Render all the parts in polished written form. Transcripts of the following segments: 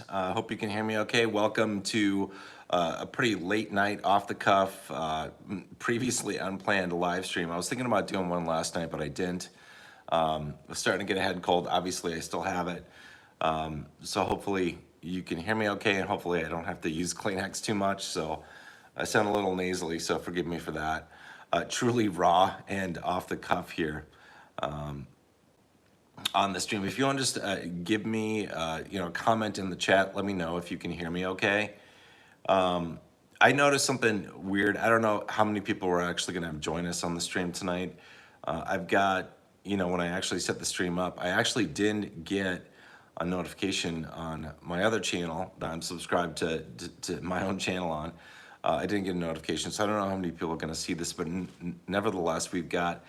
folks. Hope you can hear me okay. Welcome to a pretty late night, off the cuff, previously unplanned live stream. I was thinking about doing one last night, but I didn't. I was starting to get a head cold. Obviously, I still have it. So hopefully you can hear me okay, and hopefully I don't have to use Kleenex too much. So I sound a little nasally, so forgive me for that. Truly raw and off the cuff here on the stream. If you want to just give me, comment in the chat, let me know if you can hear me okay. I noticed something weird. I don't know how many people were actually going to join us on the stream tonight. I've got, when I actually set the stream up, I actually didn't get a notification on my other channel that I'm subscribed to my own channel on. I didn't get a notification, so I don't know how many people are going to see this, but nevertheless, we've got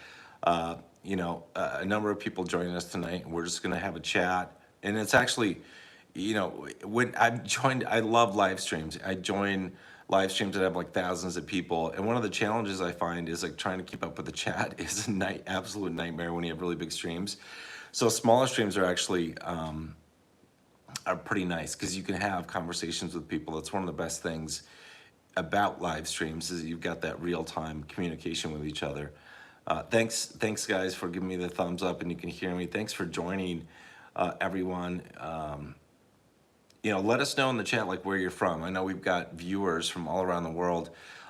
a number of people joining us tonight, and we're just going to have a chat. And it's actually, when I've joined, I love live streams. I join live streams that have like thousands of people, and one of the challenges I find is like trying to keep up with the chat is a absolute nightmare when you have really big streams. So smaller streams are actually are pretty nice because you can have conversations with people. That's one of the best things about live streams is you've got that real-time communication with each other. Thanks guys for giving me the thumbs up and you can hear me. Thanks for joining, everyone. Let us know in the chat like where you're from. I know we've got viewers from all around the world.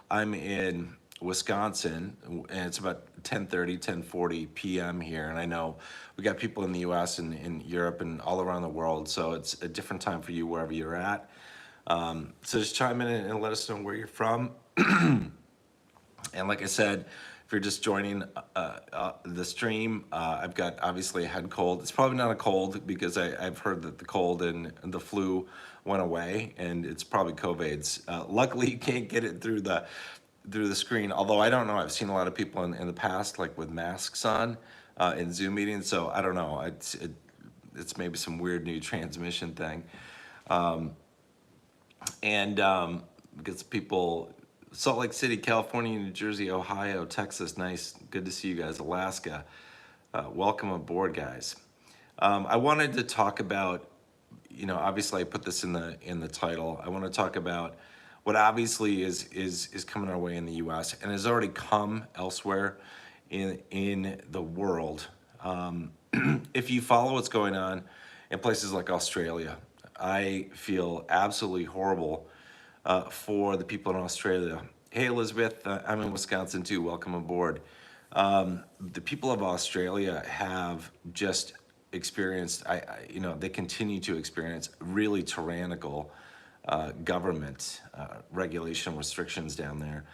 I'm in Wisconsin and it's about 10:40 p.m. here, and I know we got people in the US and in Europe and all around the world, so it's a different time for you wherever you're at. So just chime in and let us know where you're from. And like I said, if you're just joining the stream, I've got obviously a head cold. It's probably not a cold because I've heard that the cold and the flu went away, and it's probably COVID's. Luckily, you can't get it through the screen. Although I don't know, I've seen a lot of people in the past like with masks on in Zoom meetings. So I don't know. It's maybe some weird new transmission thing. Because people, Salt Lake City, California, New Jersey, Ohio, Texas, nice, good to see you guys. Alaska, welcome aboard, guys. I wanted to talk about, obviously I put this in the title. I want to talk about what obviously is coming our way in the U.S. and has already come elsewhere in the world. If you follow what's going on in places like Australia, I feel absolutely horrible for the people in Australia. Hey, Elizabeth, I'm in Wisconsin too. Welcome aboard. The people of Australia have just experienced, they continue to experience really tyrannical government regulation restrictions down there.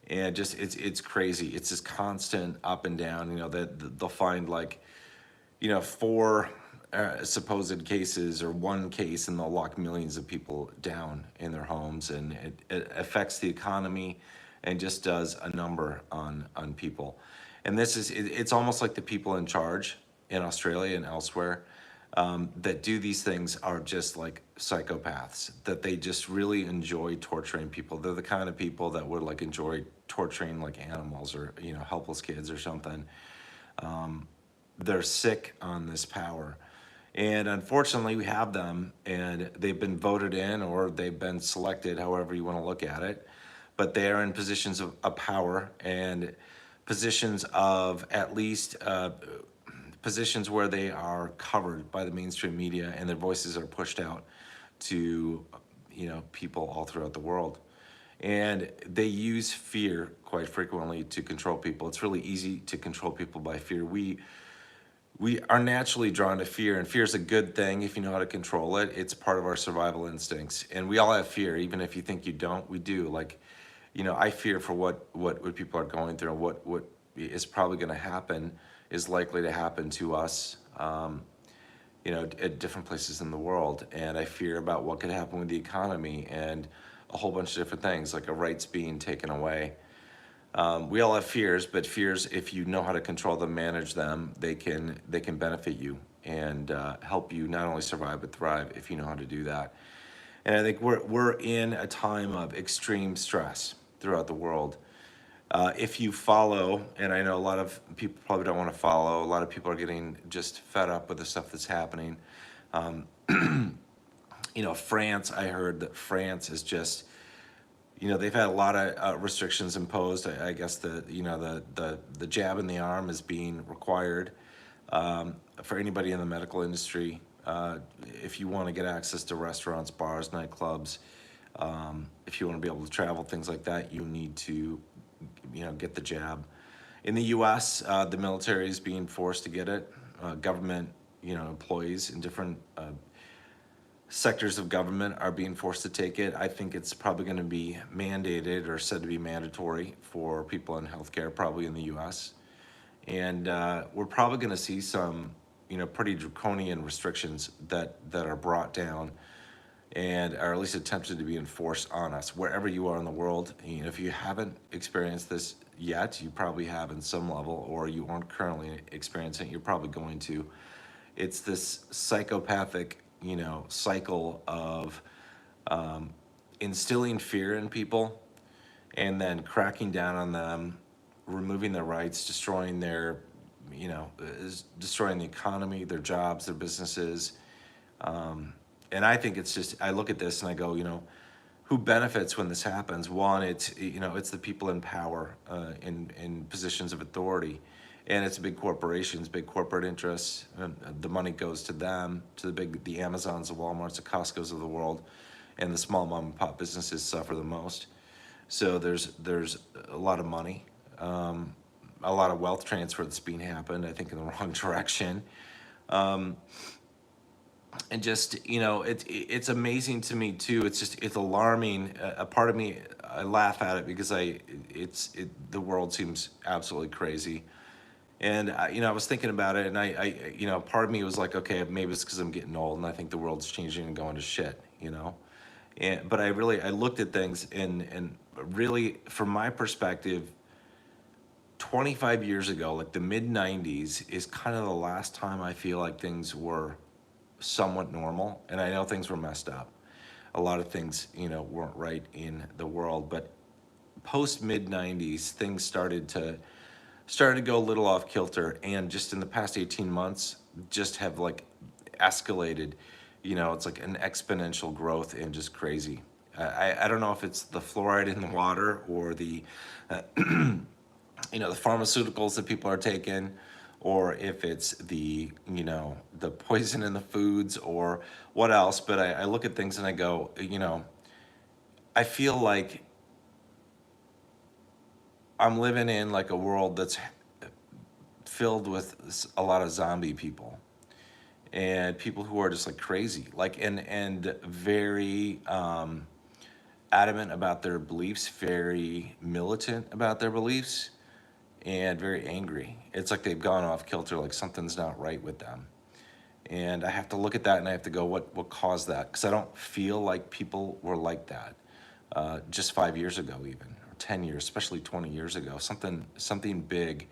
And just, it's crazy. It's this constant up and down, that they'll find like, four supposed cases or one case, and they'll lock millions of people down in their homes, and it affects the economy and just does a number on people. And it's almost like the people in charge in Australia and elsewhere that do these things are just like psychopaths, that they just really enjoy torturing people. They're the kind of people that would like enjoy torturing like animals or helpless kids or something. They're sick on this power. And unfortunately, we have them, and they've been voted in or they've been selected, however you want to look at it. But they are in positions of power and positions of at least positions where they are covered by the mainstream media, and their voices are pushed out to people all throughout the world. And they use fear quite frequently to control people. It's really easy to control people by fear. We are naturally drawn to fear, and fear is a good thing if you know how to control it. It's part of our survival instincts, and we all have fear, even if you think you don't. We do. Like, I fear for what people are going through, and what is probably going to happen is likely to happen to us, at different places in the world. And I fear about what could happen with the economy and a whole bunch of different things, like a rights being taken away. We all have fears, but fears, if you know how to control them, manage them, they can benefit you and help you not only survive but thrive if you know how to do that. And I think we're in a time of extreme stress throughout the world. If you follow, and I know a lot of people probably don't want to follow, a lot of people are getting just fed up with the stuff that's happening. France, I heard that France is just, they've had a lot of restrictions imposed. I guess the jab in the arm is being required for anybody in the medical industry. If you want to get access to restaurants, bars, nightclubs, if you want to be able to travel, things like that, you need to, get the jab. In the U.S., the military is being forced to get it. Government, employees in different sectors of government are being forced to take it. I think it's probably going to be mandated or said to be mandatory for people in healthcare, probably in the U.S. And we're probably going to see some, pretty draconian restrictions that are brought down and are at least attempted to be enforced on us wherever you are in the world. If you haven't experienced this yet, you probably have in some level, or you aren't currently experiencing it, you're probably going to. It's this psychopathic, cycle of instilling fear in people and then cracking down on them, removing their rights, destroying their, destroying the economy, their jobs, their businesses. And I think it's just, I look at this and I go, who benefits when this happens? One, it's the people in power, in positions of authority. And it's big corporations, big corporate interests. The money goes to them, to the Amazons, the Walmarts, the Costco's of the world, and the small mom and pop businesses suffer the most. So there's a lot of money, a lot of wealth transfer that's being happened, I think, in the wrong direction. And just, it's amazing to me too. It's alarming. A part of me, I laugh at it because the world seems absolutely crazy. And I was thinking about it, and part of me was like, okay, maybe it's because I'm getting old, and I think the world's changing and going to shit, But I looked at things, and really, from my perspective, 25 years ago, like the mid '90s, is kind of the last time I feel like things were somewhat normal. And I know things were messed up. A lot of things, weren't right in the world, but post mid '90s, things started to go a little off kilter, and just in the past 18 months just have like escalated. It's like an exponential growth and just crazy. I don't know if it's the fluoride in the water or the the pharmaceuticals that people are taking, or if it's the the poison in the foods or what else, but I look at things and I go, I feel like I'm living in like a world that's filled with a lot of zombie people and people who are just like crazy, like and very adamant about their beliefs, very militant about their beliefs, and very angry. It's like they've gone off kilter, like something's not right with them. And I have to look at that and I have to go, what caused that? Because I don't feel like people were like that just 5 years ago, even, or 10 years, especially 20 years ago. Something big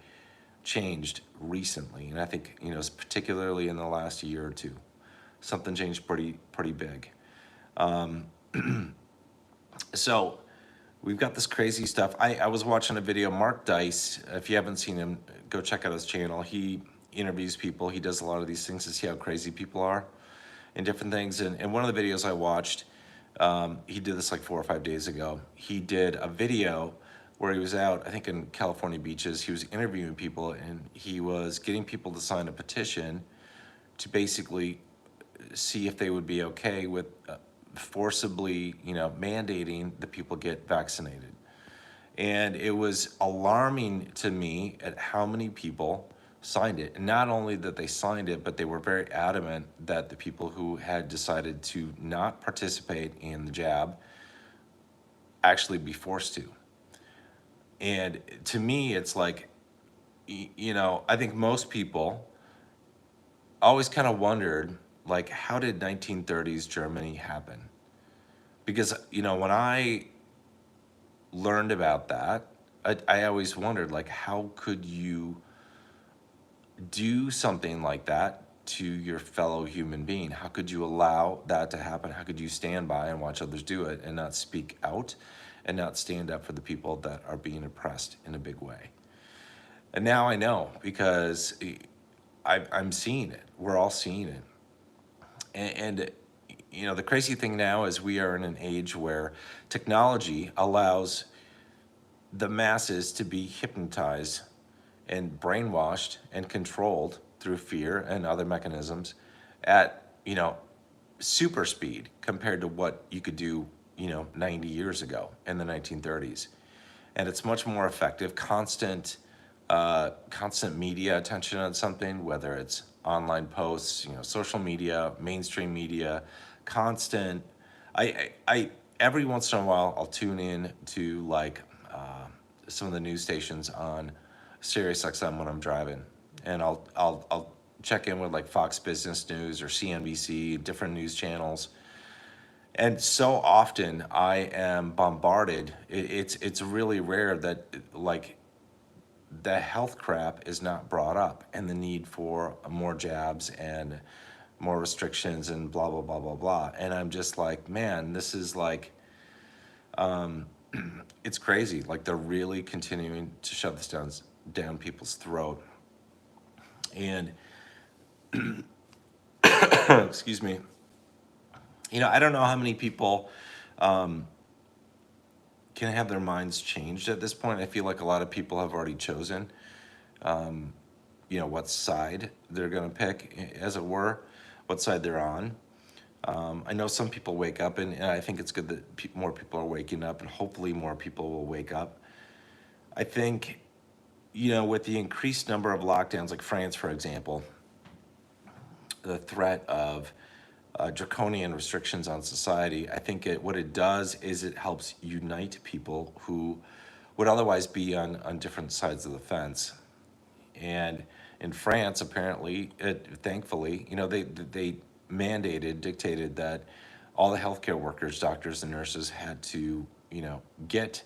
changed recently, and I think particularly in the last year or two, something changed pretty big. So we've got this crazy stuff. I was watching a video, Mark Dice. If you haven't seen him, go check out his channel. He interviews people. He does a lot of these things to see how crazy people are and different things. And one of the videos I watched, he did this like 4 or 5 days ago. He did a video where he was out, I think in California beaches. He was interviewing people, and he was getting people to sign a petition to basically see if they would be okay with forcibly, mandating that people get vaccinated. And it was alarming to me at how many people signed it. And not only that they signed it, but they were very adamant that the people who had decided to not participate in the jab actually be forced to. And to me, it's like, I think most people always kind of wondered, like, how did 1930s Germany happen? Because, when I learned about that, I always wondered, like, how could you do something like that to your fellow human being? How could you allow that to happen? How could you stand by and watch others do it and not speak out and not stand up for the people that are being oppressed in a big way? And now I know, because I'm seeing it. We're all seeing it. And the crazy thing now is we are in an age where technology allows the masses to be hypnotized and brainwashed and controlled through fear and other mechanisms at, super speed compared to what you could do, 90 years ago in the 1930s. And it's much more effective. Constant media attention on something, whether it's online posts, social media, mainstream media, constant. I every once in a while I'll tune in to like some of the news stations on Sirius XM when I'm driving, and I'll check in with like Fox Business News or CNBC, different news channels. And so often I am bombarded. It's really rare that like the health crap is not brought up, and the need for more jabs and more restrictions and blah blah blah blah blah. And I'm just like, man, this is like, it's crazy. Like they're really continuing to shove this down people's throat. And excuse me, I don't know how many people can have their minds changed at this point. I feel like a lot of people have already chosen, what side they're going to pick, as it were, what side they're on. I know some people wake up, and I think it's good that more people are waking up, and hopefully more people will wake up. I think, with the increased number of lockdowns, like France, for example, the threat of draconian restrictions on society, I think what it does is it helps unite people who would otherwise be on different sides of the fence. And in France, apparently, thankfully, they dictated that all the healthcare workers, doctors and nurses had to, get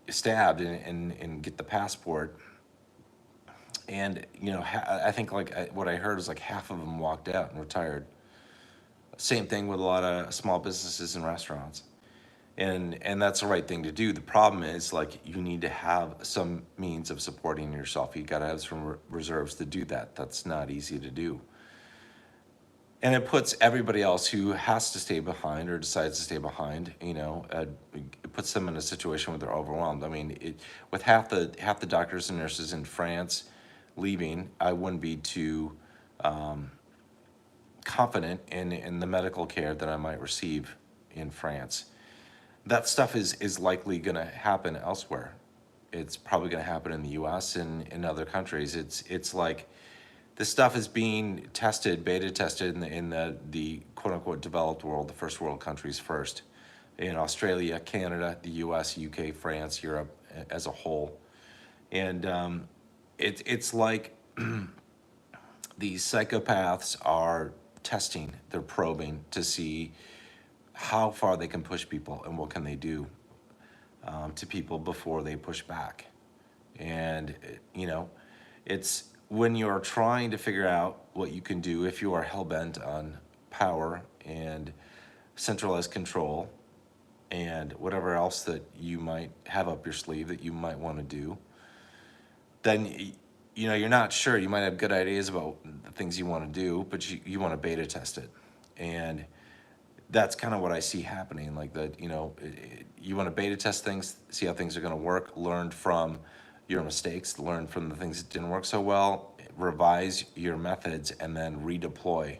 stabbed and get the passport. And, I think what I heard is like half of them walked out and retired. Same thing with a lot of small businesses and restaurants. And that's the right thing to do. The problem is like you need to have some means of supporting yourself. You got to have some reserves to do that. That's not easy to do. And it puts everybody else who has to stay behind or decides to stay behind, it puts them in a situation where they're overwhelmed. I mean, with half the doctors and nurses in France leaving, I wouldn't be too confident in the medical care that I might receive in France. That stuff is likely going to happen elsewhere. It's probably going to happen in the U.S. and in other countries. It's like this stuff is being beta tested in the quote unquote developed world, the first world countries first, in Australia, Canada, the U.S., UK, France, Europe as a whole. And it's like these psychopaths are testing, they're probing to see how far they can push people and what can they do to people before they push back. And it's when you're trying to figure out what you can do if you are hell-bent on power and centralized control and whatever else that you might have up your sleeve that you might want to do, then you're not sure. You might have good ideas about the things you want to do, but you want to beta test it. And that's kind of what I see happening. Like that, you want to beta test things, see how things are going to work, learn from your mistakes, learn from the things that didn't work so well, revise your methods, and then redeploy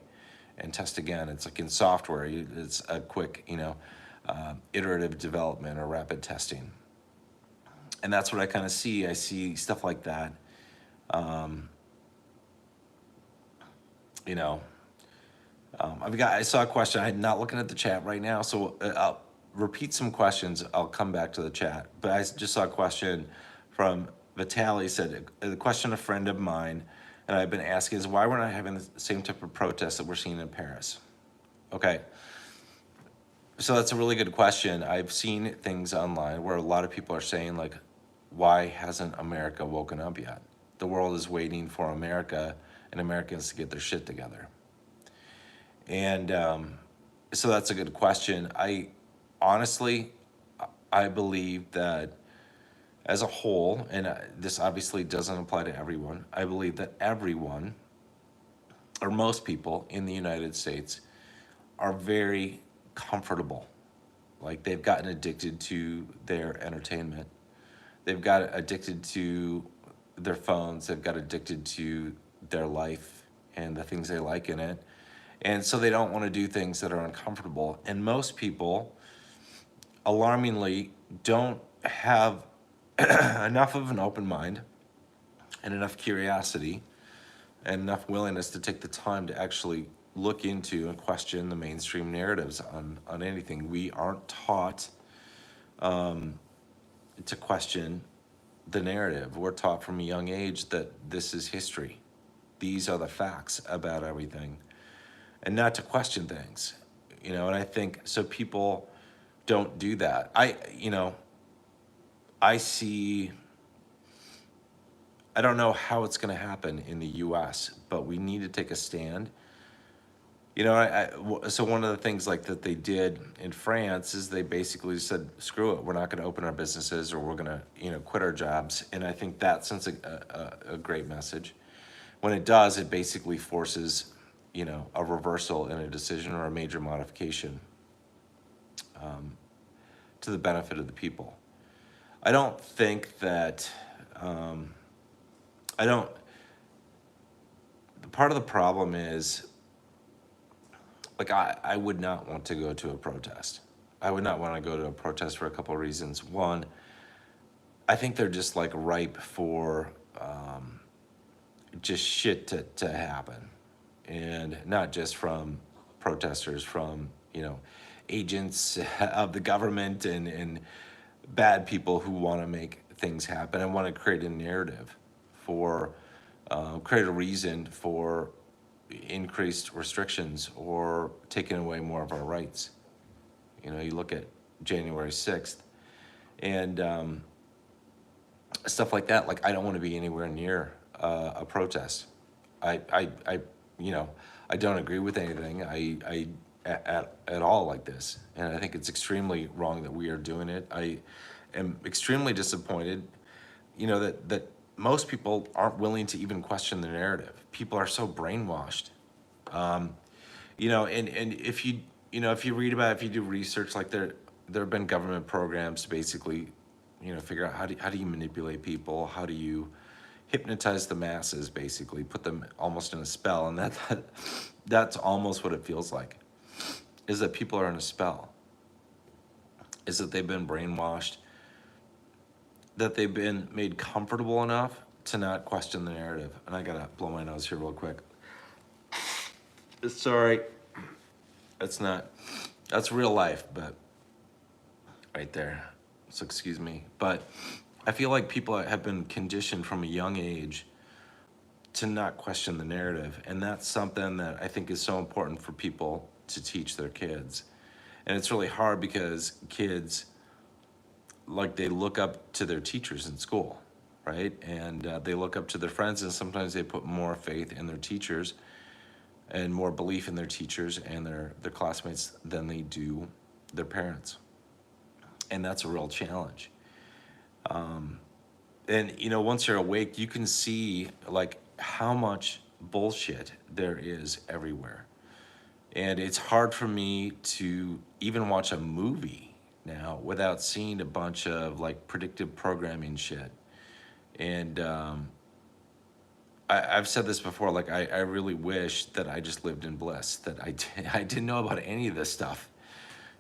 and test again. It's like in software, it's a quick, iterative development or rapid testing. And that's what I kind of see. I see stuff like that. I saw a question. I'm not looking at the chat right now, so I'll repeat some questions. I'll come back to the chat. But I just saw a question from Vitaly. Said the question a friend of mine and I've been asking is why we're not having the same type of protests that we're seeing in Paris. Okay, so that's a really good question. I've seen things online where a lot of people are saying like, why hasn't America woken up yet? The world is waiting for America and Americans to get their shit together. And so that's a good question. I believe that as a whole, and this obviously doesn't apply to everyone, I believe that everyone, or most people in the United States, are very comfortable. Like they've gotten addicted to their entertainment. They've got addicted to their phones. They've got addicted to their life and the things they like in it. And so they don't want to do things that are uncomfortable. And most people, alarmingly, don't have enough of an open mind and enough curiosity and enough willingness to take the time to actually look into and question the mainstream narratives on anything. We aren't taught to question the narrative. We're taught from a young age that this is history. These are the facts about everything, and not to question things. And I think so people don't do that. I see, I don't know how it's going to happen in the US, but we need to take a stand. So one of the things like that they did in France is they basically said, screw it, we're not going to open our businesses, or we're going to, quit our jobs. And I think that sends a great message. When it does, it basically forces, a reversal in a decision or a major modification to the benefit of the people. I don't think that, part of the problem is, like, I would not want to go to a protest. I would not want to go to a protest for a couple of reasons. One, I think they're just like ripe for just shit to happen. And not just from protesters, from, agents of the government and bad people who want to make things happen and want to create a narrative for, create a reason for increased restrictions or taking away more of our rights. You look at January 6th and stuff like that. Like, I don't want to be anywhere near a protest. I don't agree with anything at all like this, and I think it's extremely wrong that we are doing it. I am extremely disappointed, that most people aren't willing to even question the narrative. People are so brainwashed. And if you read about it, if you do research, like there have been government programs to basically, figure out how do you manipulate people, how do you hypnotize the masses, basically put them almost in a spell, and that's almost what it feels like, is that people are in a spell, is that they've been brainwashed, that they've been made comfortable enough to not question the narrative. And I gotta blow my nose here real quick. Sorry, that's real life, but right there, so excuse me. But I feel like people have been conditioned from a young age to not question the narrative, and that's something that I think is so important for people to teach their kids. And it's really hard because kids, like, they look up to their teachers in school, right? And they look up to their friends, and sometimes they put more faith in their teachers and more belief in their teachers and their classmates than they do their parents. And that's a real challenge. And once you're awake, you can see like how much bullshit there is everywhere. And it's hard for me to even watch a movie now without seeing a bunch of like predictive programming shit. And I've said this before, like I really wish that I just lived in bliss, that I didn't know about any of this stuff,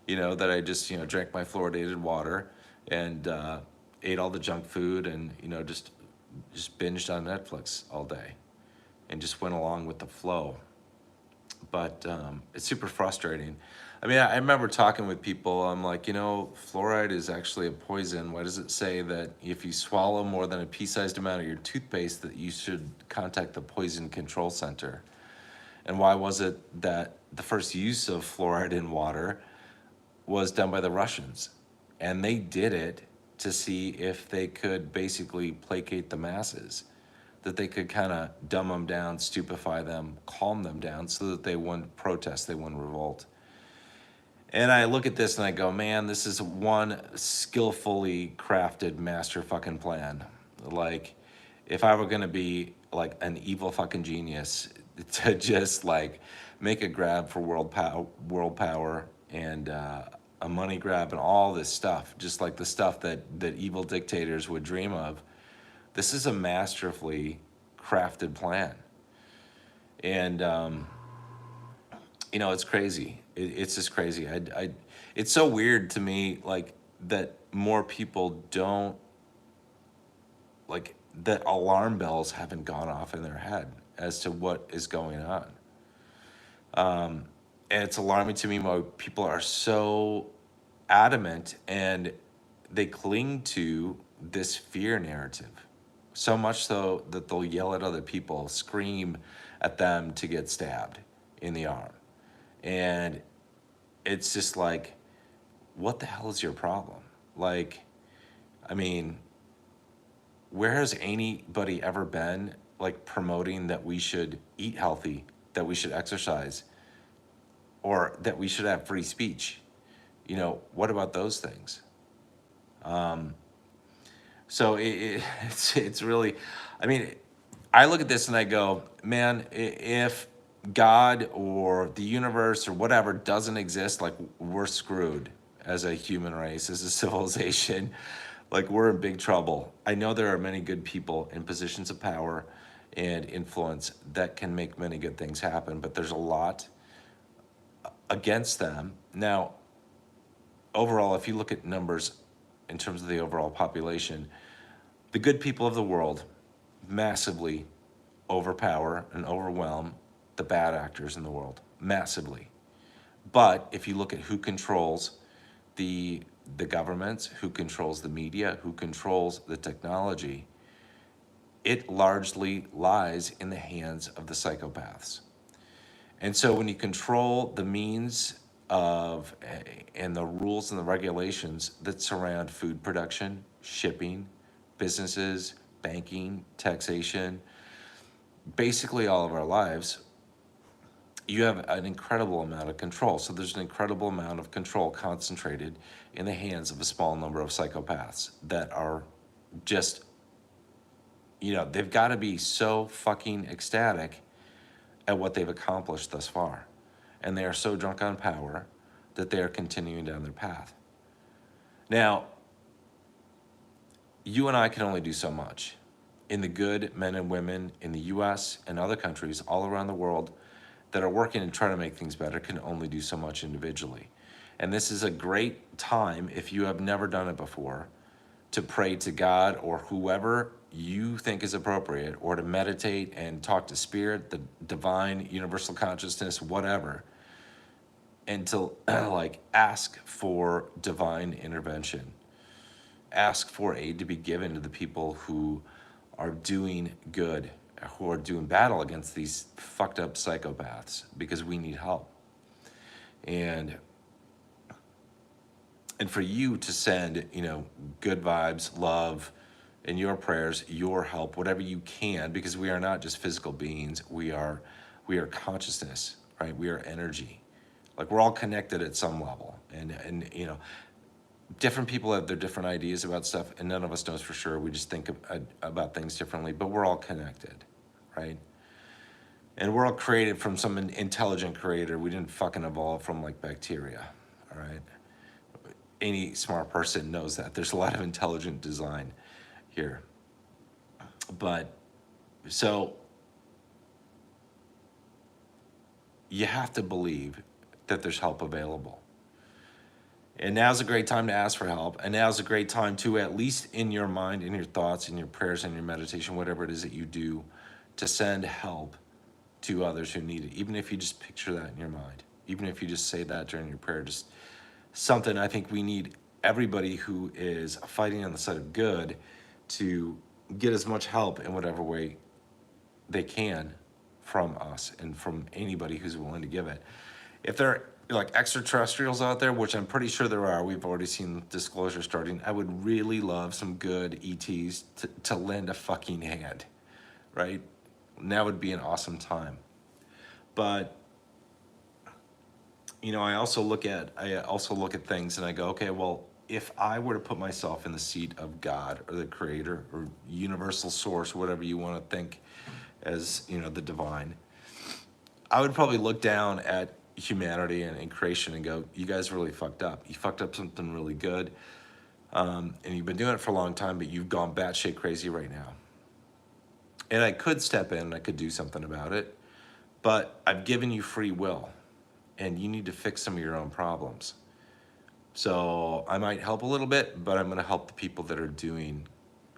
that I just, drank my fluoridated water and ate all the junk food and, just binged on Netflix all day and just went along with the flow. But it's super frustrating. I mean, I remember talking with people, I'm like, fluoride is actually a poison. Why does it say that if you swallow more than a pea-sized amount of your toothpaste that you should contact the Poison Control Center? And why was it that the first use of fluoride in water was done by the Russians? And they did it to see if they could basically placate the masses, that they could kind of dumb them down, stupefy them, calm them down so that they wouldn't protest, they wouldn't revolt. And I look at this and I go, man, this is one skillfully crafted master fucking plan. Like, if I were gonna be like an evil fucking genius, to just like make a grab for world power, and a money grab and all this stuff, just like the stuff that evil dictators would dream of. This is a masterfully crafted plan, and it's crazy. It's just crazy. It's so weird to me, like that more people don't like that alarm bells haven't gone off in their head as to what is going on. And it's alarming to me why people are so adamant and they cling to this fear narrative. So much so that they'll yell at other people, scream at them to get stabbed in the arm. And it's just like, what the hell is your problem? Like, I mean, where has anybody ever been like promoting that we should eat healthy, that we should exercise, or that we should have free speech? What about those things? So it's really, I mean, I look at this and I go, man, if God or the universe or whatever doesn't exist, like we're screwed as a human race, as a civilization. Like we're in big trouble. I know there are many good people in positions of power and influence that can make many good things happen, but there's a lot against them. Now, overall, if you look at numbers in terms of the overall population, the good people of the world massively overpower and overwhelm the bad actors in the world, massively. But if you look at who controls the governments, who controls the media, who controls the technology, it largely lies in the hands of the psychopaths. And so when you control the means of and the rules and the regulations that surround food production, shipping, businesses, banking, taxation, basically all of our lives, you have an incredible amount of control. So there's an incredible amount of control concentrated in the hands of a small number of psychopaths that are just, they've got to be so fucking ecstatic at what they've accomplished thus far. And they are so drunk on power that they are continuing down their path. Now, you and I can only do so much. In the good men and women in the US and other countries all around the world that are working and trying to make things better can only do so much individually. And this is a great time, if you have never done it before, to pray to God or whoever you think is appropriate, or to meditate and talk to spirit, the divine, universal consciousness, whatever, and to like ask for divine intervention. Ask for aid to be given to the people who are doing good, who are doing battle against these fucked up psychopaths, because we need help. And for you to send, good vibes, love, and your prayers, your help, whatever you can, because we are not just physical beings, we are consciousness, right? We are energy. Like we're all connected at some level. And different people have their different ideas about stuff, and none of us knows for sure. We just think about things differently, but we're all connected, right? And we're all created from some intelligent creator. We didn't fucking evolve from like bacteria, all right? Any smart person knows that. There's a lot of intelligent design here. But so you have to believe that there's help available. And now's a great time to ask for help. And now's a great time to, at least in your mind, in your thoughts, in your prayers, in your meditation, whatever it is that you do, to send help to others who need it. Even if you just picture that in your mind, even if you just say that during your prayer, just something. I think we need everybody who is fighting on the side of good to get as much help in whatever way they can from us and from anybody who's willing to give it. If there are like extraterrestrials out there, which I'm pretty sure there are, we've already seen disclosure starting, I would really love some good ETs to lend a fucking hand, right? And that would be an awesome time. But I also look at things and I go, okay, well, if I were to put myself in the seat of God or the creator or universal source, whatever you want to think as, the divine, I would probably look down at humanity and creation and go, you guys really fucked up. You fucked up something really good. And you've been doing it for a long time, but you've gone batshit crazy right now. And I could step in and I could do something about it, but I've given you free will and you need to fix some of your own problems. So I might help a little bit, but I'm going to help the people that are doing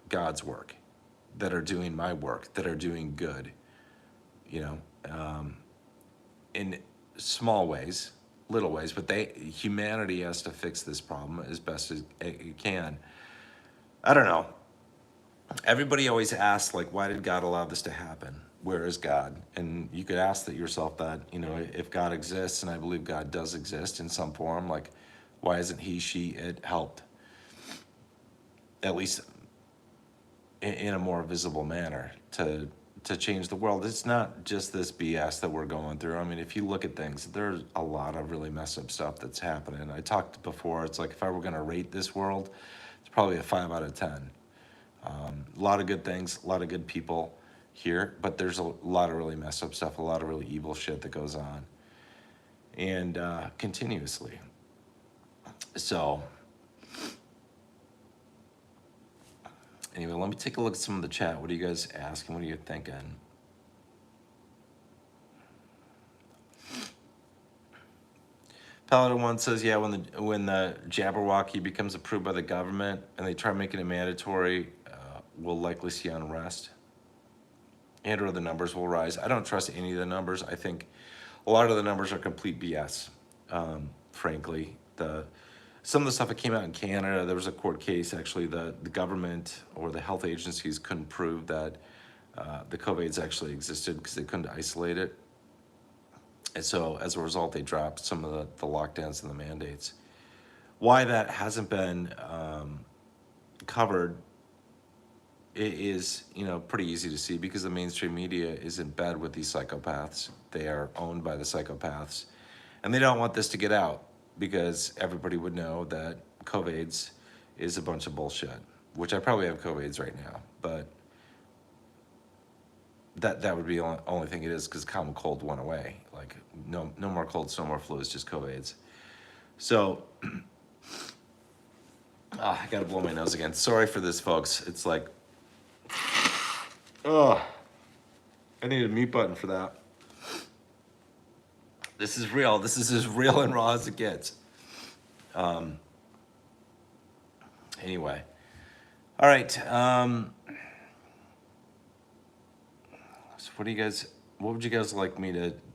God's work, that are doing my work, that are doing good, you know, in small ways, little ways, but humanity has to fix this problem as best as it can. I don't know. Everybody always asks, like, why did God allow this to happen? Where is God? And you could ask that yourself that, you know, if God exists, and I believe God does exist in some form, like, why isn't he, she, it helped? At least in a more visible manner to change the world. It's not just this BS that we're going through. I mean, if you look at things, there's a lot of really messed up stuff that's happening. I talked before, it's like if I were going to rate this world, it's probably a 5 out of 10. A lot of good things, a lot of good people here, but there's a lot of really messed up stuff, a lot of really evil shit that goes on, and continuously. So anyway, let me take a look at some of the chat. What are you guys asking? What are you thinking? Paladin One says, yeah, when the Jabberwocky becomes approved by the government and they try making it mandatory, we'll likely see unrest, and or the numbers will rise. I don't trust any of the numbers. I think a lot of the numbers are complete BS. Frankly, some of the stuff that came out in Canada, there was a court case. Actually, the government or the health agencies couldn't prove that the COVIDs actually existed because they couldn't isolate it. And so as a result, they dropped some of the lockdowns and the mandates. Why that hasn't been covered is, you know, pretty easy to see, because the mainstream media is in bed with these psychopaths. They are owned by the psychopaths, and they don't want this to get out because everybody would know that COVIDs is a bunch of bullshit, which I probably have COVIDs right now, but that would be the only thing it is, because common cold went away. Like, no more colds, no more flus, just COVIDs. So I gotta blow my nose again. Sorry for this, folks. It's like, oh, I need a mute button for that. This is real. This is as real and raw as it gets. Anyway. All right. So what would you guys like me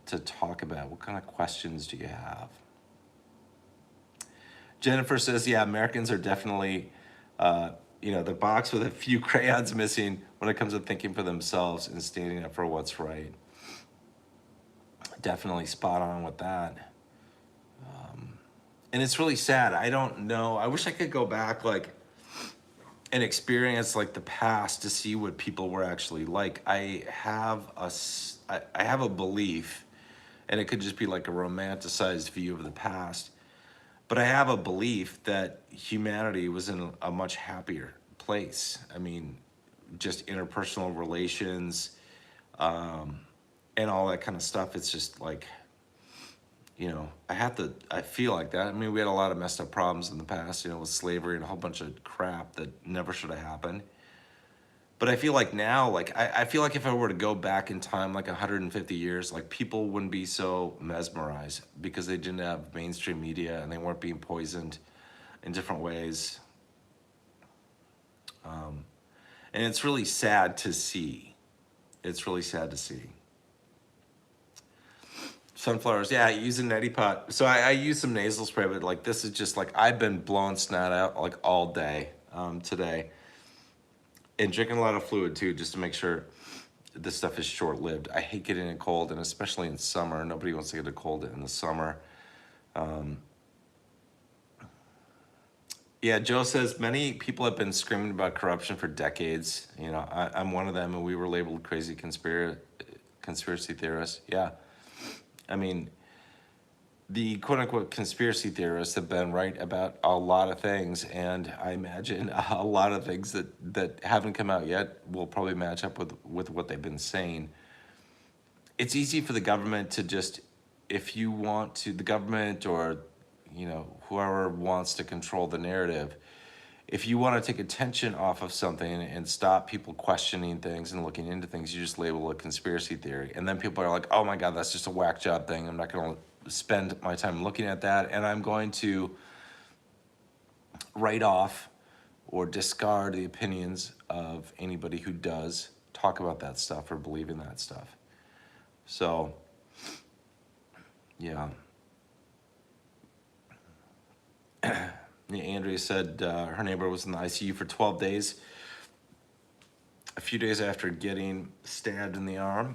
to talk about? What kind of questions do you have? Jennifer says, yeah, Americans are definitely, the box with a few crayons missing when it comes to thinking for themselves and standing up for what's right. Definitely spot on with that. And it's really sad. I don't know. I wish I could go back, like, and experience, like, the past to see what people were actually like. I have a belief, and it could just be like a romanticized view of the past, but I have a belief that humanity was in a much happier place. I mean, just interpersonal relations, and all that kind of stuff. It's just like, I feel like that. I mean, we had a lot of messed up problems in the past, with slavery and a whole bunch of crap that never should have happened. But I feel like now, like, I feel like if I were to go back in time, like 150 years, like, people wouldn't be so mesmerized because they didn't have mainstream media and they weren't being poisoned in different ways. And it's really sad to see. It's really sad to see. Sunflowers, yeah, I use a neti pot. So I use some nasal spray, but like, this is just like, I've been blowing snot out like all day today. And drinking a lot of fluid too, just to make sure this stuff is short-lived. I hate getting a cold, and especially in summer. Nobody wants to get a cold in the summer. Yeah, Joe says, many people have been screaming about corruption for decades. I'm one of them, and we were labeled crazy conspiracy theorists. Yeah. I mean, the quote-unquote conspiracy theorists have been right about a lot of things, and I imagine a lot of things that haven't come out yet will probably match up with what they've been saying. it's easy for the government to just, if you want to, the government or, whoever wants to control the narrative, if you want to take attention off of something and stop people questioning things and looking into things, you just label it a conspiracy theory. And then people are like, oh my God, that's just a whack job thing. I'm not going to spend my time looking at that. And I'm going to write off or discard the opinions of anybody who does talk about that stuff or believe in that stuff. So, yeah. Andrea said her neighbor was in the ICU for 12 days. A few days after getting stabbed in the arm.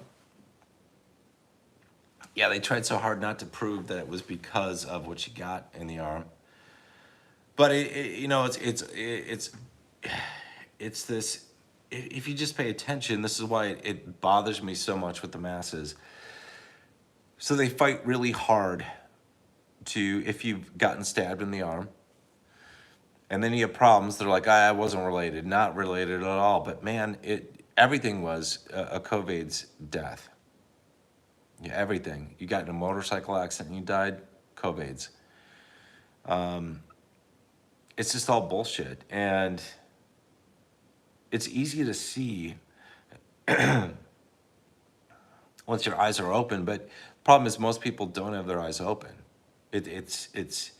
Yeah, they tried so hard not to prove that it was because of what she got in the arm. But it's this. If you just pay attention, this is why it bothers me so much with the masses. So they fight really hard to, if you've gotten stabbed in the arm, and then you have problems, they're like, I wasn't related, not related at all. But man, everything was a COVID's death. Yeah, everything. You got in a motorcycle accident and you died, COVID's. It's just all bullshit. And it's easy to see once your eyes are open, but the problem is most people don't have their eyes open. It's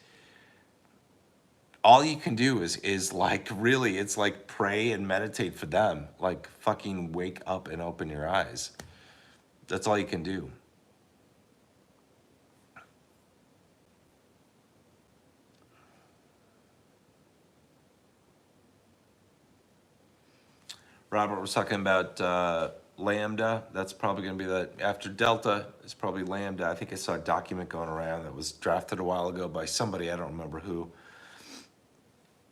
all you can do is like, really, it's like pray and meditate for them. Like fucking wake up and open your eyes. That's all you can do. Robert was talking about Lambda. That's probably going to be that after Delta. It's probably Lambda. I think I saw a document going around that was drafted a while ago by somebody, I don't remember who,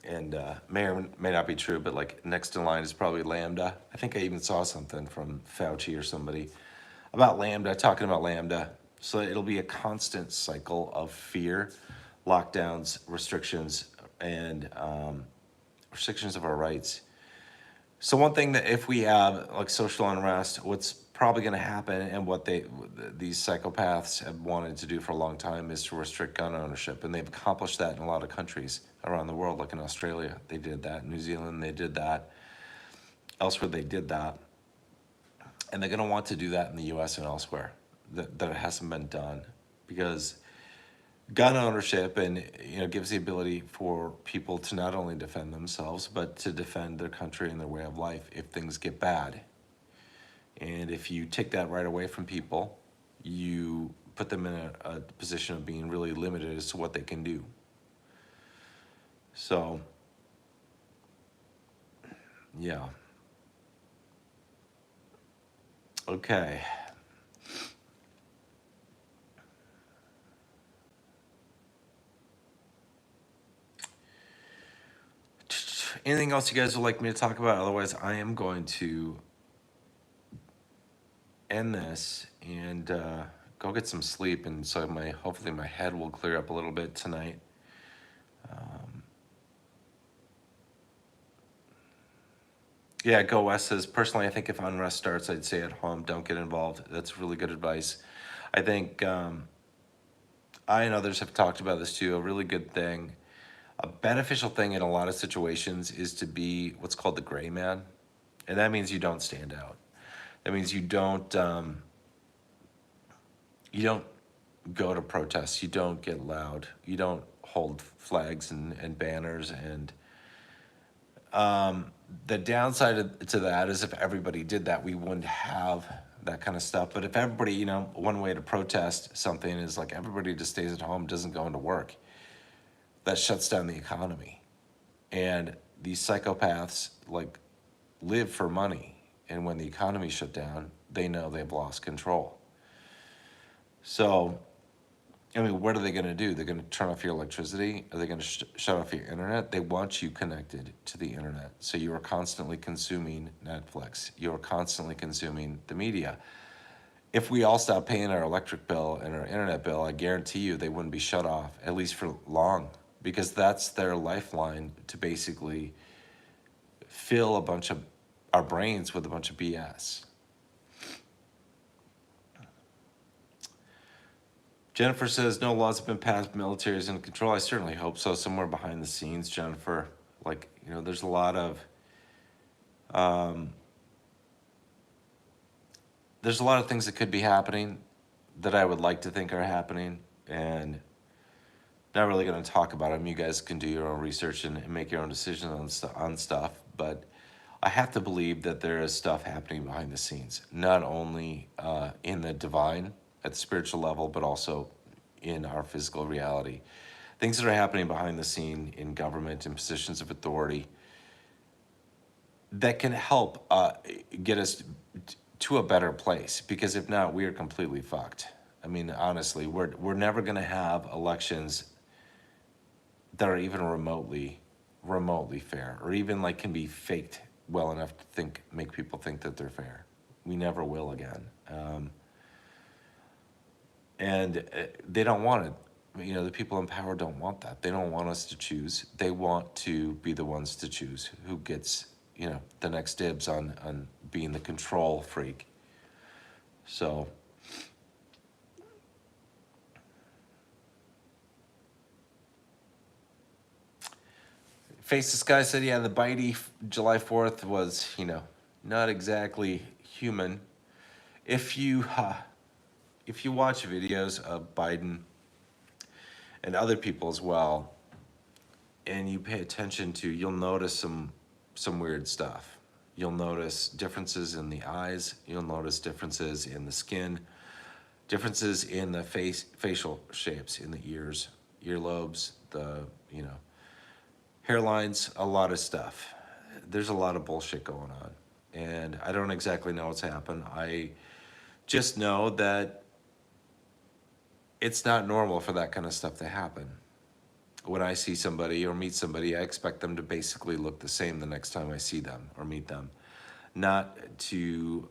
and may or may not be true, but like next in line is probably Lambda. I think I even saw something from Fauci or somebody about Lambda, talking about Lambda. So it'll be a constant cycle of fear, lockdowns, restrictions, and restrictions of our rights. So one thing that if we have like social unrest, what's probably going to happen, and what these psychopaths have wanted to do for a long time, is to restrict gun ownership, and they've accomplished that in a lot of countries around the world. Like in Australia, they did that. In New Zealand, they did that. Elsewhere, they did that, and they're going to want to do that in the U.S. and elsewhere. That it hasn't been done, because gun ownership and gives the ability for people to not only defend themselves but to defend their country and their way of life if things get bad. And if you take that right away from people, you put them in a position of being really limited as to what they can do. So yeah, okay. Anything else you guys would like me to talk about? Otherwise, I am going to end this and go get some sleep, and so hopefully my head will clear up a little bit tonight. Yeah, Go West says, personally, I think if unrest starts, I'd stay at home. Don't get involved. That's really good advice. I think I and others have talked about this too. A really good thing, a beneficial thing in a lot of situations, is to be what's called the gray man. And that means you don't stand out. That means you don't go to protests. You don't get loud. You don't hold flags and banners. And the downside to that is if everybody did that, we wouldn't have that kind of stuff. But if everybody, one way to protest something is like everybody just stays at home, doesn't go into work, that shuts down the economy. And these psychopaths like live for money. And when the economy shut down, they know they've lost control. So, what are they going to do? They're going to turn off your electricity? Are they going to shut off your internet? They want you connected to the internet. So you are constantly consuming Netflix. You are constantly consuming the media. If we all stopped paying our electric bill and our internet bill, I guarantee you they wouldn't be shut off, at least for long, because that's their lifeline to basically fill our brains with a bunch of BS. Jennifer says no laws have been passed, military is in control. I certainly hope so. Somewhere behind the scenes, Jennifer. Like, there's a lot of things that could be happening that I would like to think are happening, and not really going to talk about them. You guys can do your own research and make your own decisions on stuff. But I have to believe that there is stuff happening behind the scenes, not only in the divine at the spiritual level, but also in our physical reality. Things that are happening behind the scene in government and positions of authority that can help get us to a better place. Because if not, we are completely fucked. I mean, honestly, we're never going to have elections that are even remotely fair, or even like can be faked well enough to make people think that they're fair. We never will again. And they don't want it. The people in power don't want that. They don't want us to choose. They want to be the ones to choose who gets, the next dibs on being the control freak. So Face the Sky said, yeah, the Bitey July 4th was, not exactly human. If you watch videos of Biden and other people as well, and you pay attention to, you'll notice some weird stuff. You'll notice differences in the eyes. You'll notice differences in the skin, differences in the facial shapes, in the ears, earlobes, the, hairlines, a lot of stuff. There's a lot of bullshit going on. And I don't exactly know what's happened. I just know that it's not normal for that kind of stuff to happen. When I see somebody or meet somebody, I expect them to basically look the same the next time I see them or meet them, not to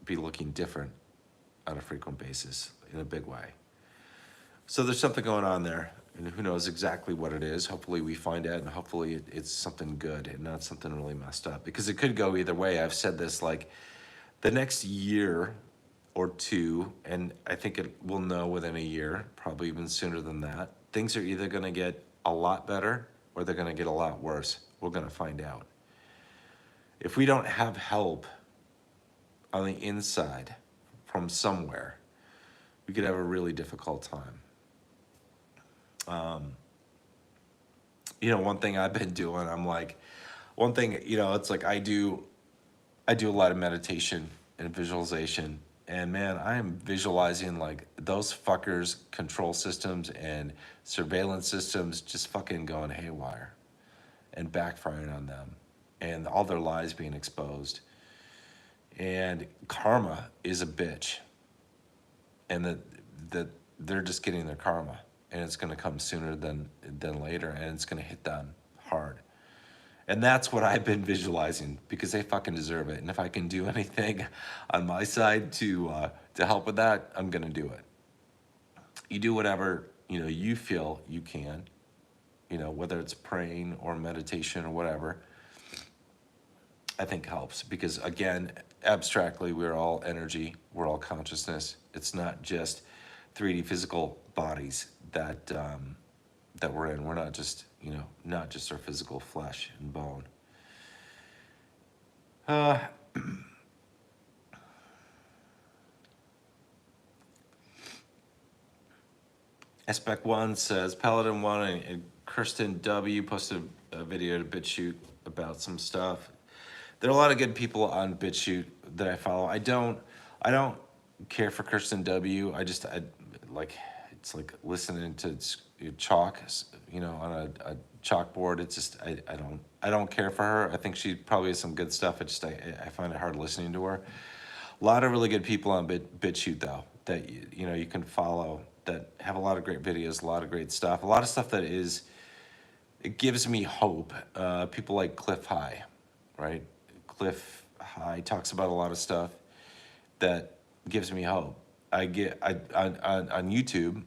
be looking different on a frequent basis in a big way. So there's something going on there, and who knows exactly what it is. Hopefully we find out, and hopefully it's something good and not something really messed up, because it could go either way. I've said this, like, the next year or two, and I think we'll know within a year, probably even sooner than that, things are either going to get a lot better or they're going to get a lot worse. We're going to find out. If we don't have help on the inside from somewhere, we could have a really difficult time. One thing I've been doing, it's like I do a lot of meditation and visualization. And man, I am visualizing like those fuckers' control systems and surveillance systems just fucking going haywire and backfiring on them, and all their lies being exposed. And karma is a bitch, and that they're just getting their karma, and it's going to come sooner than later, and it's going to hit them hard. And that's what I've been visualizing, because they fucking deserve it. And if I can do anything on my side to help with that, I'm gonna do it. You do whatever you feel you can, whether it's praying or meditation or whatever, I think helps. Because again, abstractly, we're all energy, we're all consciousness. It's not just 3D physical bodies that we're in. We're not just not just our physical flesh and bone. Aspect One says Paladin One and Kirsten W posted a video to BitShoot about some stuff. There are a lot of good people on BitShoot that I follow. I don't care for Kirsten W. I it's like listening to chalk, on a chalkboard. It's just I don't care for her. I think she probably has some good stuff. I find it hard listening to her. A lot of really good people on BitShoot though that you can follow that have a lot of great videos, a lot of great stuff, a lot of stuff it gives me hope. People like Cliff High, right? Cliff High talks about a lot of stuff that gives me hope. On YouTube,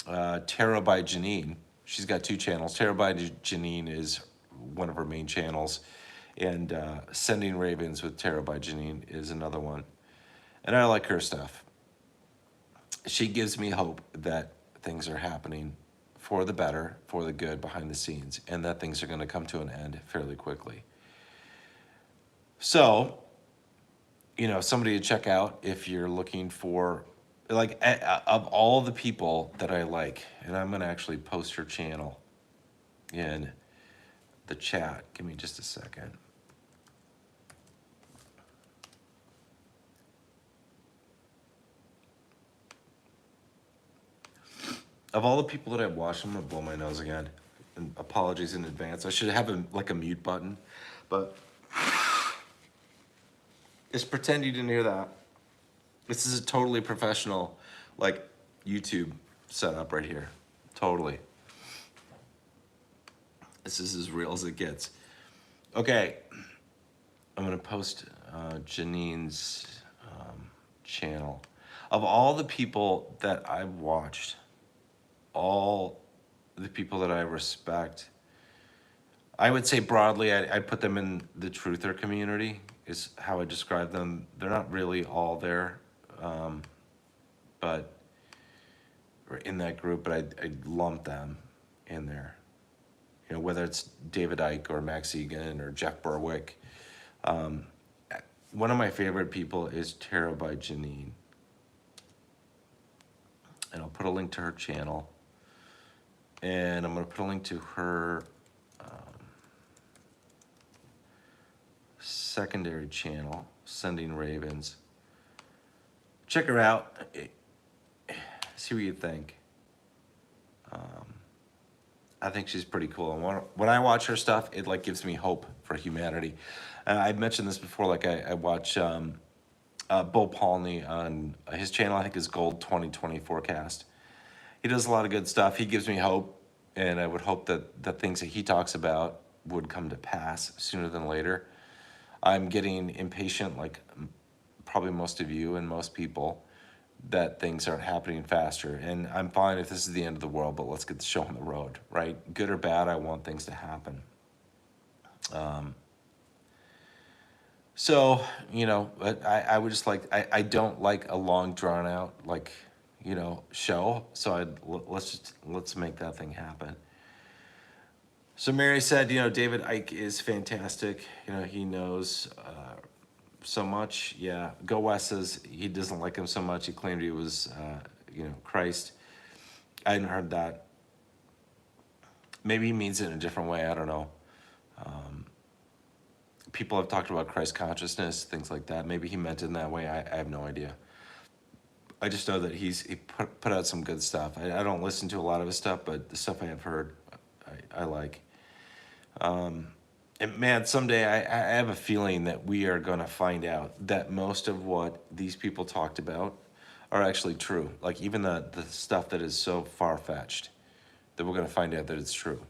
Tarot by Janine. She's got 2 channels. Tarot by Janine is one of her main channels, and Sending Ravens with Tarot by Janine is another one. And I like her stuff. she gives me hope that things are happening for the better, for the good behind the scenes, and that things are going to come to an end fairly quickly. So, somebody to check out if you're looking for, like, of all the people that I like, and I'm going to actually post her channel in the chat. Give me just a second. Of all the people that I've watched, I'm going to blow my nose again. And apologies in advance. I should have a mute button, but just pretend you didn't hear that. This is a totally professional, like, YouTube setup right here. Totally. This is as real as it gets. Okay. I'm going to post Janine's channel. Of all the people that I've watched, all the people that I respect, I would say broadly, I'd put them in the truther community, is how I describe them. They're not really all there, but or in that group, but I'd lump them in there. Whether it's David Icke or Max Egan or Jeff Berwick. One of my favorite people is Tara by Janine. And I'll put a link to her channel. And I'm going to put a link to her secondary channel, Sending Ravens. Check her out. See what you think. I think she's pretty cool. And when I watch her stuff, it like gives me hope for humanity. I've mentioned this before. Like I watch Bo Palney on his channel. I think is Gold 2020 Forecast. He does a lot of good stuff. He gives me hope, and I would hope that the things that he talks about would come to pass sooner than later. I'm getting impatient, like probably most of you and most people, that things aren't happening faster. And I'm fine if this is the end of the world, but let's get the show on the road, right? Good or bad, I want things to happen. So, I would just like, I don't like a long drawn out, like, show. So let's make that thing happen. So Mary said, David Icke is fantastic. He knows so much. Yeah. Go West says he doesn't like him so much. He claimed he was, Christ. I hadn't heard that. Maybe he means it in a different way. I don't know. People have talked about Christ consciousness, things like that. Maybe he meant it in that way. I have no idea. I just know that he put out some good stuff. I don't listen to a lot of his stuff, but the stuff I have heard, I like. And man, someday I have a feeling that we are going to find out that most of what these people talked about are actually true. Like even the stuff that is so far-fetched, that we're going to find out that it's true.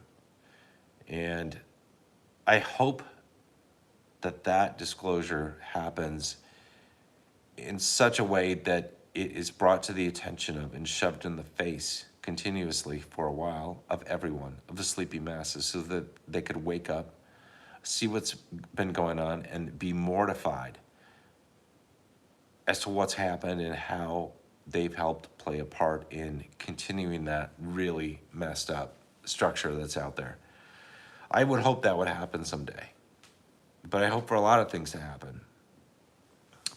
And I hope that disclosure happens in such a way that it is brought to the attention of and shoved in the face continuously for a while of everyone, of the sleepy masses, so that they could wake up, see what's been going on, and be mortified as to what's happened and how they've helped play a part in continuing that really messed up structure that's out there. I would hope that would happen someday, but I hope for a lot of things to happen.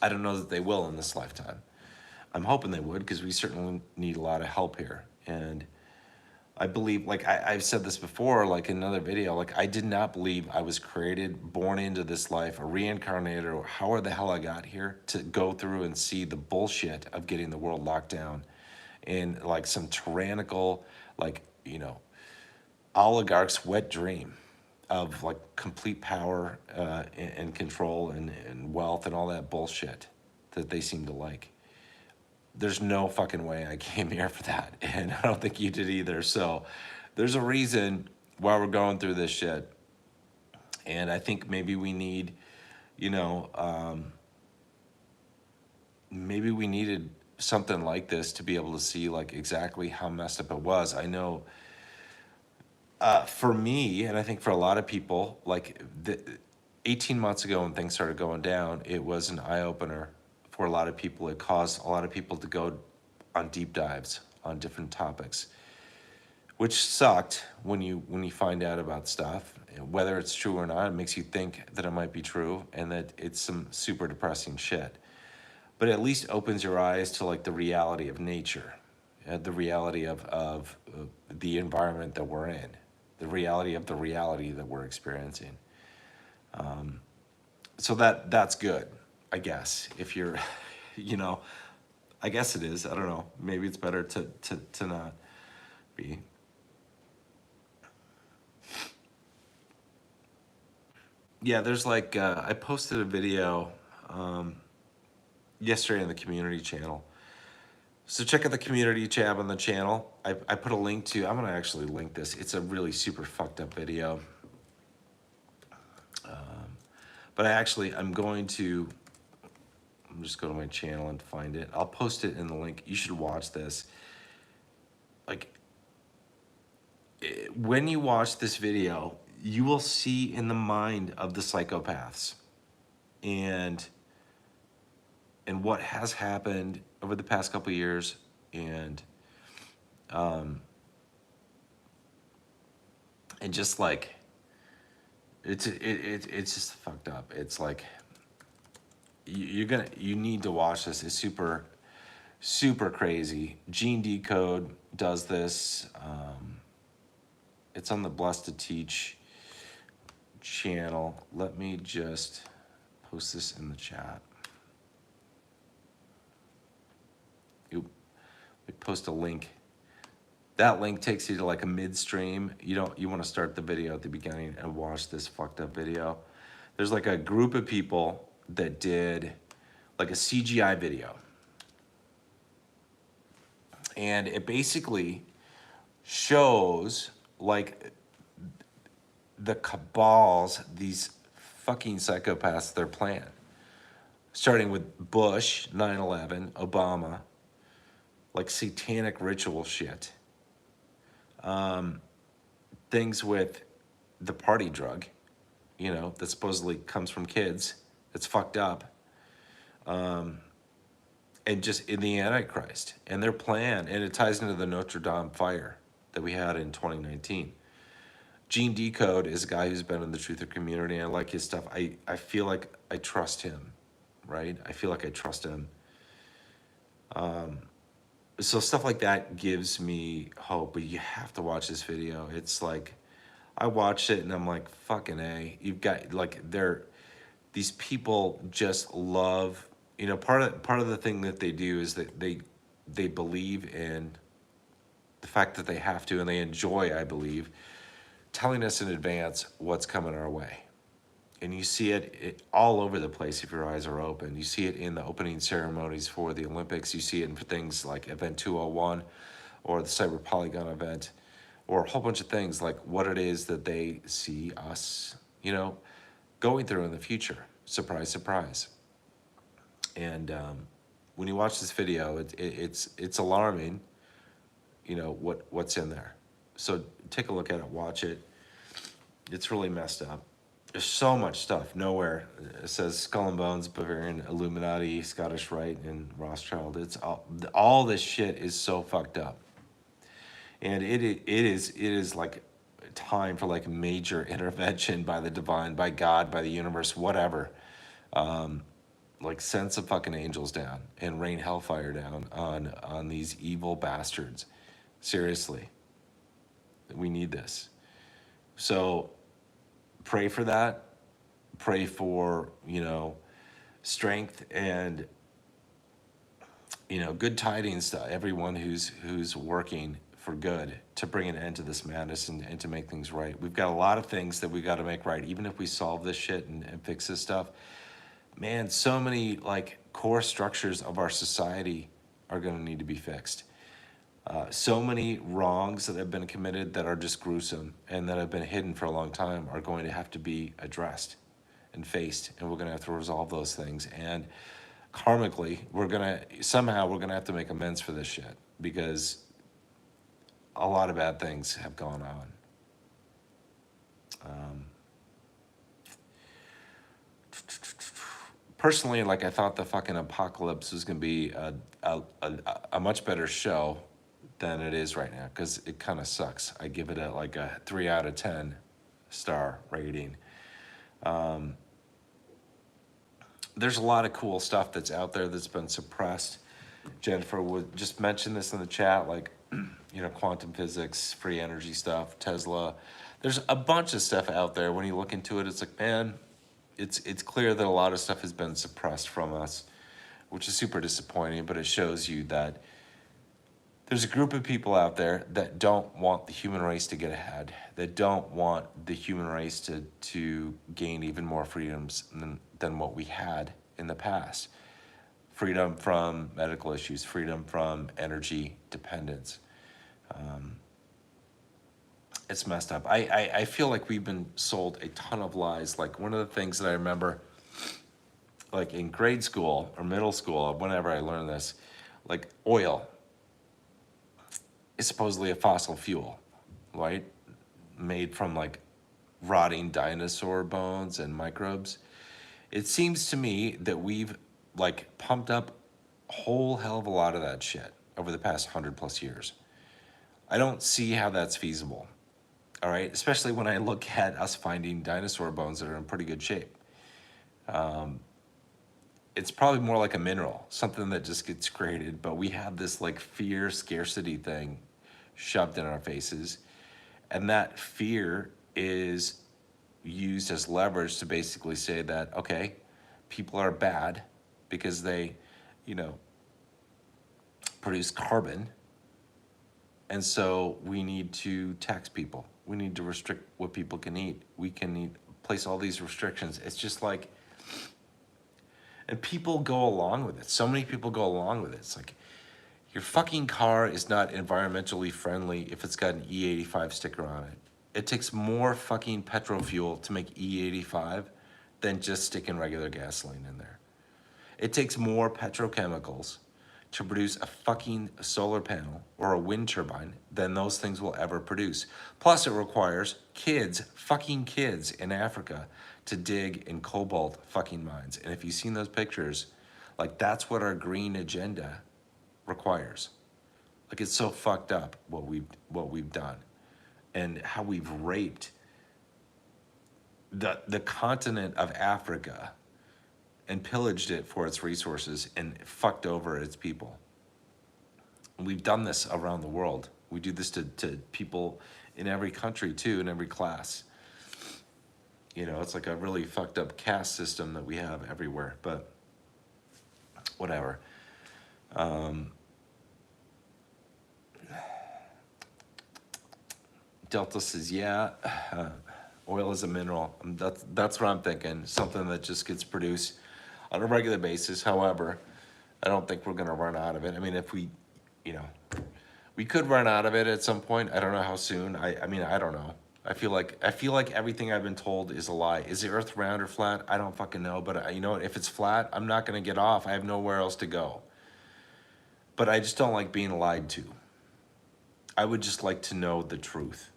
I don't know that they will in this lifetime. I'm hoping they would, because we certainly need a lot of help here. And I believe, like I've said this before, like in another video, like I did not believe I was created, born into this life, or reincarnated, or however the hell I got here, to go through and see the bullshit of getting the world locked down in like some tyrannical, like, oligarch's wet dream of like complete power and control and wealth and all that bullshit that they seem to like. There's no fucking way I came here for that, and I don't think you did either. So there's a reason why we're going through this shit, and I think maybe we need, maybe we needed something like this to be able to see like exactly how messed up it was. I know for me, and I think for a lot of people, like 18 months ago when things started going down, it was an eye-opener for a lot of people. It caused a lot of people to go on deep dives on different topics, which sucked when you find out about stuff. Whether it's true or not, it makes you think that it might be true and that it's some super depressing shit. But at least opens your eyes to like the reality of nature, the reality of the environment that we're in, the reality of the reality that we're experiencing. So that's good, I guess. If you're, you know, I guess it is. I don't know. Maybe it's better to not be. Yeah, there's like I posted a video yesterday on the community channel. So check out the community tab on the channel. I put a link to. I'm gonna actually link this. It's a really super fucked up video. But I'm going to. I'm just go to my channel and find it. I'll post it in the link. You should watch this. Like, when you watch this video, you will see in the mind of the psychopaths and what has happened over the past couple of years, and just like it's just fucked up. It's like you need to watch this. It's super crazy. Gene Decode does this. It's on the Blessed to Teach channel. Let me just post this in the chat. We post a link. That link takes you to like a midstream. You want to start the video at the beginning and watch this fucked up video. There's like a group of people that did like a CGI video. And it basically shows like the cabals, these fucking psychopaths, their plan. Starting with Bush, 9/11, Obama, like satanic ritual shit. Things with the party drug, that supposedly comes from kids, that's fucked up. And just in the Antichrist and their plan, and it ties into the Notre Dame fire that we had in 2019. Gene Decode is a guy who's been in the truther community. I like his stuff. I feel like I trust him, right? I feel like I trust him. So stuff like that gives me hope, but you have to watch this video. It's like, I watched it and I'm like, fucking A. You've got like, these people just love, part of the thing that they do is that they believe in the fact that they have to, and they enjoy, I believe, telling us in advance what's coming our way. And you see it all over the place if your eyes are open. You see it in the opening ceremonies for the Olympics. You see it in things like Event 201 or the Cyber Polygon event, or a whole bunch of things like what it is that they see us, going through in the future. Surprise, surprise. And when you watch this video, it's alarming, what's in there. So take a look at it, watch it. It's really messed up. There's so much stuff. Nowhere it says Skull and Bones, Bavarian, Illuminati, Scottish Rite, and Rothschild. It's all this shit is so fucked up, and it is like time for like major intervention by the divine, by God, by the universe, whatever. Like send some fucking angels down and rain hellfire down on these evil bastards. Seriously, we need this. So pray for that. Pray for, strength and, good tidings to everyone who's working for good to bring an end to this madness and to make things right. We've got a lot of things that we got to make right. Even if we solve this shit and fix this stuff, man, so many like core structures of our society are going to need to be fixed. So many wrongs that have been committed that are just gruesome and that have been hidden for a long time are going to have to be addressed and faced, and we're going to have to resolve those things. And karmically, we're going to have to make amends for this shit, because a lot of bad things have gone on. personally, like, I thought the fucking apocalypse was gonna be a much better show than it is right now, because it kind of sucks. I give it like a 3 out of 10 star rating. There's a lot of cool stuff that's out there that's been suppressed. Jennifer would just mention this in the chat, like, quantum physics, free energy stuff, Tesla. There's a bunch of stuff out there. When you look into it, it's like, man, it's clear that a lot of stuff has been suppressed from us, which is super disappointing, but it shows you that there's a group of people out there that don't want the human race to get ahead, that don't want the human race to gain even more freedoms than what we had in the past. Freedom from medical issues, freedom from energy dependence. It's messed up. I feel like we've been sold a ton of lies. Like, one of the things that I remember, like in grade school or middle school, whenever I learned this, like, oil is supposedly a fossil fuel, right? Made from like rotting dinosaur bones and microbes. It seems to me that we've like pumped up a whole hell of a lot of that shit over the past 100+ years. I don't see how that's feasible. All right, especially when I look at us finding dinosaur bones that are in pretty good shape. It's probably more like a mineral, something that just gets created, but we have this like fear scarcity thing shoved in our faces. And that fear is used as leverage to basically say that, okay, people are bad because they, produce carbon. And so we need to tax people. We need to restrict what people can eat. We can place all these restrictions. It's just like, and people go along with it. So many people go along with it. It's like, your fucking car is not environmentally friendly if it's got an E85 sticker on it. It takes more fucking petrol fuel to make E85 than just sticking regular gasoline in there. It takes more petrochemicals to produce a fucking solar panel or a wind turbine than those things will ever produce. Plus, it requires fucking kids in Africa to dig in cobalt fucking mines. And if you've seen those pictures, like, that's what our green agenda requires. Like, it's so fucked up what we've done and how we've raped the continent of Africa and pillaged it for its resources and fucked over its people. And we've done this around the world. We do this to people in every country too, in every class. It's like a really fucked up caste system that we have everywhere, but whatever. Delta says, yeah, oil is a mineral. That's what I'm thinking. Something that just gets produced on a regular basis. However, I don't think we're going to run out of it. I mean, if we could run out of it at some point. I don't know how soon. I mean, I don't know. I feel like everything I've been told is a lie. Is the earth round or flat? I don't fucking know. But if it's flat, I'm not going to get off. I have nowhere else to go. But I just don't like being lied to. I would just like to know the truth.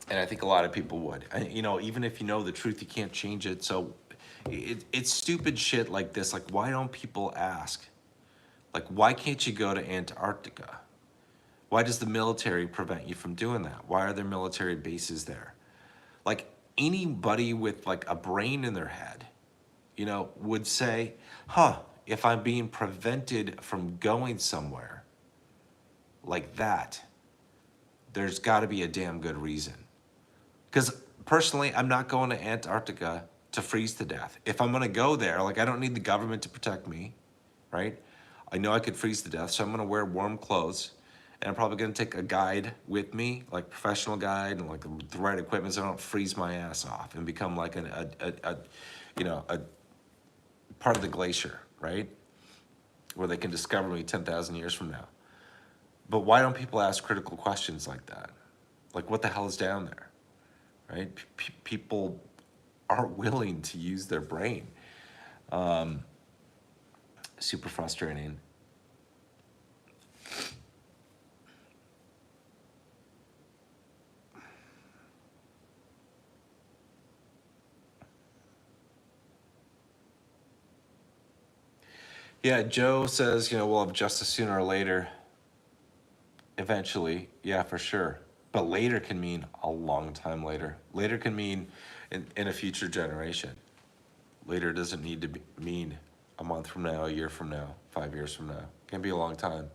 And I think a lot of people would. Even if you know the truth, you can't change it. So it's stupid shit like this. Like, why don't people ask? Like, why can't you go to Antarctica? Why does the military prevent you from doing that? Why are there military bases there? Like, anybody with like a brain in their head, would say, if I'm being prevented from going somewhere like that, there's got to be a damn good reason. Because personally, I'm not going to Antarctica to freeze to death. If I'm going to go there, like, I don't need the government to protect me, right? I know I could freeze to death, so I'm going to wear warm clothes. And I'm probably going to take a guide with me, like professional guide, and like the right equipment so I don't freeze my ass off and become like a part of the glacier, right? Where they can discover me 10,000 years from now. But why don't people ask critical questions like that? Like, what the hell is down there, right? People aren't willing to use their brain. Super frustrating. Yeah, Joe says, we'll have justice sooner or later. Eventually, yeah, for sure. But later can mean a long time later. Later can mean in a future generation. Later doesn't need to mean a month from now, a year from now, 5 years from now. It can be a long time.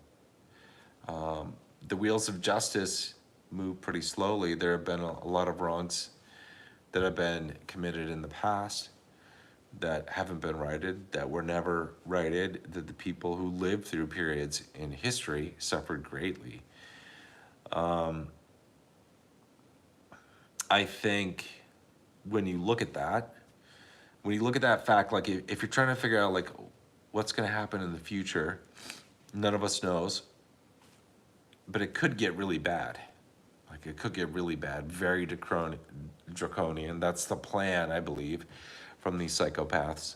The wheels of justice move pretty slowly. There have been a lot of wrongs that have been committed in the past that haven't been righted, that were never righted, that the people who lived through periods in history suffered greatly. I think when you look at that, fact, like if you're trying to figure out like what's going to happen in the future, none of us knows, but it could get really bad. Like it could get really bad, very draconian. That's the plan, I believe, from these psychopaths.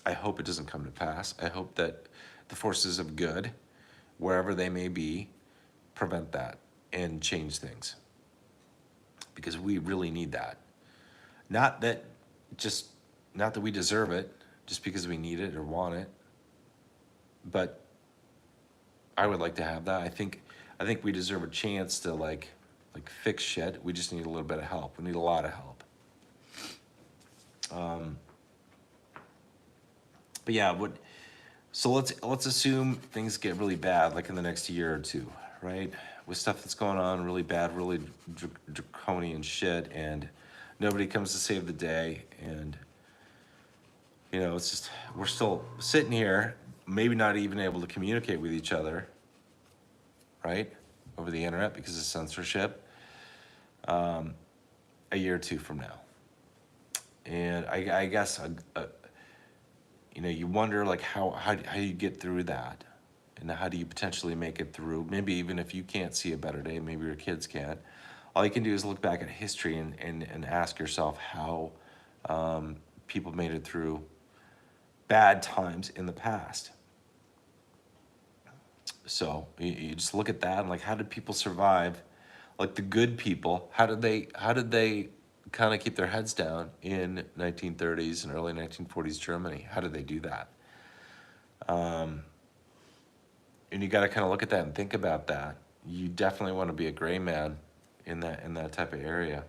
I hope it doesn't come to pass. I hope that the forces of good, wherever they may be, prevent that and change things. Because we really need that. Not that we deserve it, just because we need it or want it. But I would like to have that. I think we deserve a chance to like fix shit. We just need a little bit of help. We need a lot of help. But yeah, so let's assume things get really bad, like in the next year or two, right? With stuff that's going on, really bad, really draconian shit, and nobody comes to save the day, and it's just we're still sitting here, maybe not even able to communicate with each other, right, over the internet because of censorship. A year or two from now, and I guess you wonder like how do you get through that, and how do you potentially make it through? Maybe even if you can't see a better day, maybe your kids can. All you can do is look back at history and ask yourself how people made it through bad times in the past. So you just look at that and like, how did people survive? Like the good people, how did they kind of keep their heads down in 1930s and early 1940s Germany? How did they do that? And you got to kind of look at that and think about that. You definitely want to be a gray man in that type of area.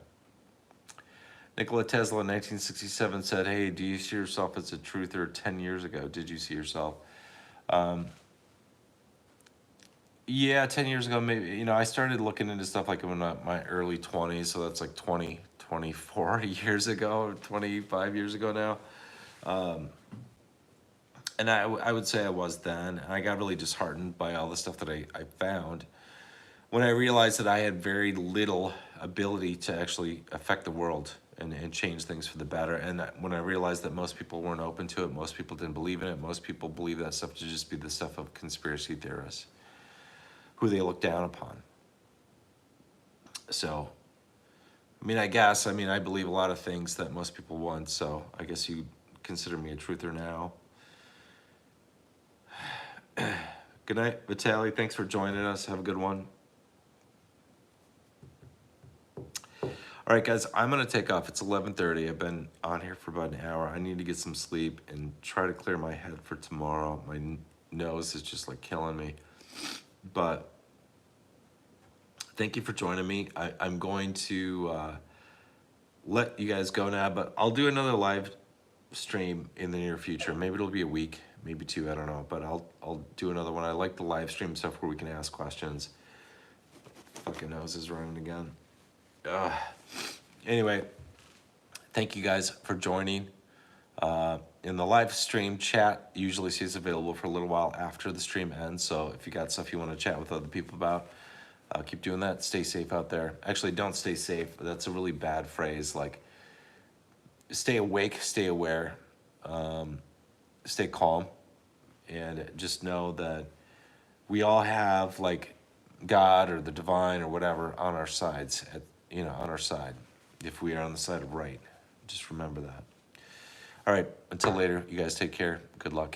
Nikola Tesla in 1967 said, "Hey, do you see yourself as a truther?" 10 years ago, did you see yourself? Yeah, 10 years ago, maybe. I started looking into stuff like in my early 20s, so that's like 24 years ago, 25 years ago now. And I would say I was then. And I got really disheartened by all the stuff that I found when I realized that I had very little ability to actually affect the world and change things for the better. And when I realized that most people weren't open to it, most people didn't believe in it, most people believe that stuff to just be the stuff of conspiracy theorists who they look down upon. So, I believe a lot of things that most people want, so I guess you consider me a truther now. Good night, Vitaly. Thanks for joining us. Have a good one. All right, guys, I'm going to take off. It's 11:30. I've been on here for about an hour. I need to get some sleep and try to clear my head for tomorrow. My nose is just like killing me. But thank you for joining me. I'm going to let you guys go now, but I'll do another live stream in the near future. Maybe it'll be a week, maybe two, I don't know, but I'll do another one. I like the live stream stuff where we can ask questions. Fucking nose is running again. Anyway, thank you guys for joining. In the live stream, chat usually stays available for a little while after the stream ends, so if you got stuff you want to chat with other people about, keep doing that. Stay safe out there. Actually, don't stay safe. That's a really bad phrase. Like, stay awake, stay aware, stay calm, and just know that we all have like God or the divine or whatever on our sides. On our side, if we are on the side of right. Just remember that. All right. Until later, you guys take care. Good luck.